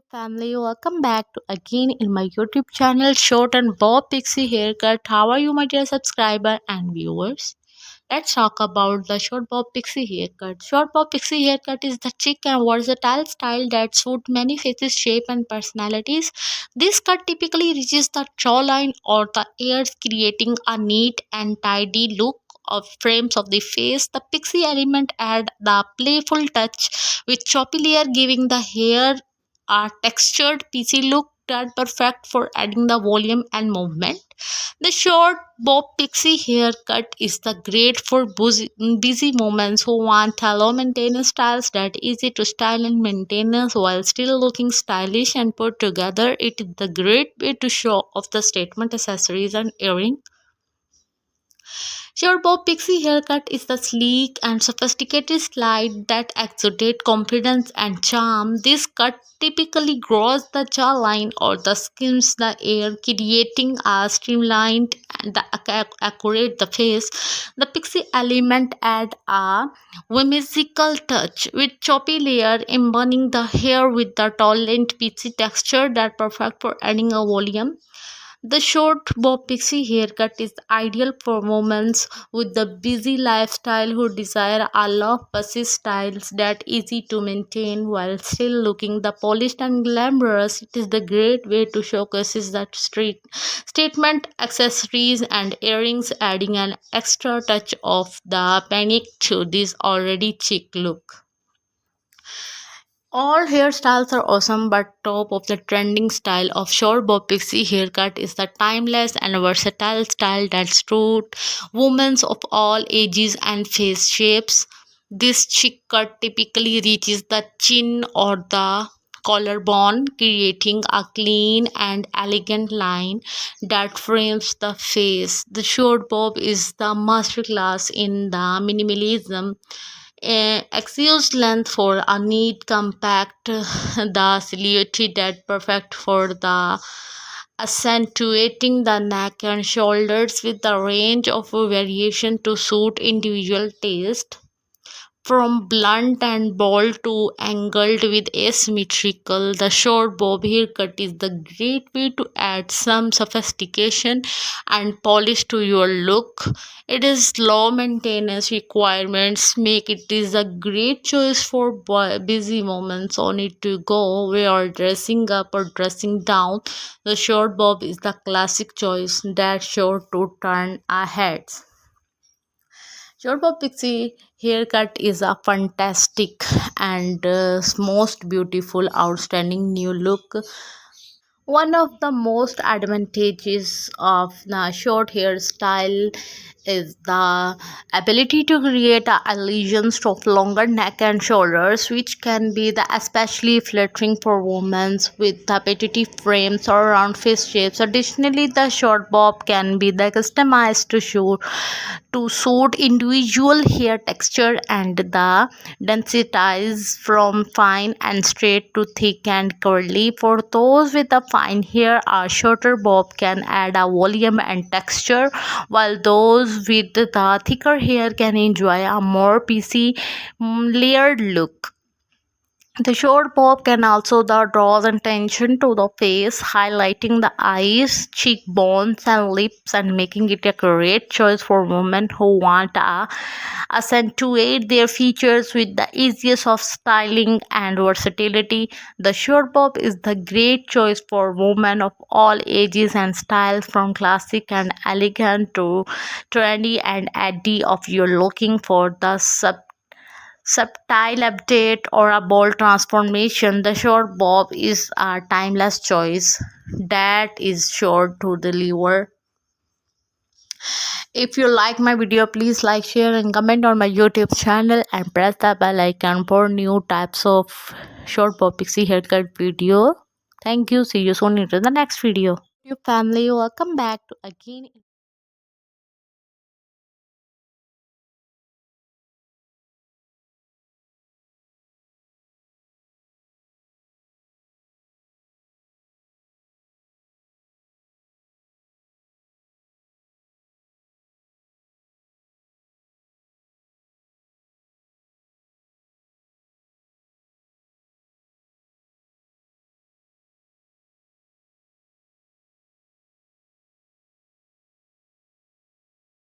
Family, welcome back to again in my YouTube channel Short and Bob Pixie Haircut. How are you, my dear subscriber and viewers? Let's talk about the Short Bob Pixie Haircut. Short Bob Pixie Haircut is the chic and versatile style that suits many faces, shape, and personalities. This cut typically reaches the jawline or the ears, creating a neat and tidy look of frames of the face. The pixie element add the playful touch with choppy layer, giving the hair a textured piecey look that perfect for adding the volume and movement. The short bob pixie haircut is the great for busy moments who want low maintenance styles that easy to style and maintain while still looking stylish and put together. It is the great way to show off the statement accessories and earring. Your Bob Pixie haircut is the sleek and sophisticated style that exudes confidence and charm. This cut typically grows the jawline or the skims the air, creating a streamlined and accurate the face. The pixie element add a whimsical touch with choppy layer, embodying the hair with the tall and peachy texture that perfect for adding a volume. The short bob pixie haircut is ideal for women with the busy lifestyle who desire a low fussy styles that easy to maintain while still looking the polished and glamorous. It is the great way to showcase that street statement accessories and earrings, adding an extra touch of the panic to this already chic look. All hairstyles are awesome, but top of the trending style of short bob pixie haircut is the timeless and versatile style that suits women of all ages and face shapes. This chic cut typically reaches the chin or the collarbone, creating a clean and elegant line that frames the face. The short bob is the masterclass in the minimalism, excuse length for a neat compact the silhouette that perfect for the accentuating the neck and shoulders with the range of variation to suit individual taste. From blunt and bold to angled with asymmetrical, the short bob haircut is the great way to add some sophistication and polish to your look. It is low maintenance requirements make it is a great choice for busy moments on it to go where dressing up or dressing down. The short bob is the classic choice that sure to turn our heads. Short bob pixie haircut is a fantastic and most beautiful, outstanding new look. One of the most advantages of the short hairstyle is the ability to create a illusions of longer neck and shoulders, which can be the especially flattering for women with repetitive frames or round face shapes. Additionally, the short bob can be the customized to suit individual hair texture and the densities from fine and straight to thick and curly. For those with a fine hair, a shorter bob can add a volume and texture, while those with the thicker hair can enjoy a more piecey, layered look. The short bob can also draw attention to the face, highlighting the eyes, cheekbones, and lips, and making it a great choice for women who want to accentuate their features with the easiest of styling and versatility. The short bob is the great choice for women of all ages and styles, from classic and elegant to trendy and edgy. If you're looking for the subtle update or a bold transformation, the short bob is a timeless choice that is sure to deliver. If you like my video, please like, share, and comment on my YouTube channel and press the bell icon for new types of short bob pixie haircut video. Thank you. See you soon into the next video. Your family, welcome back to again.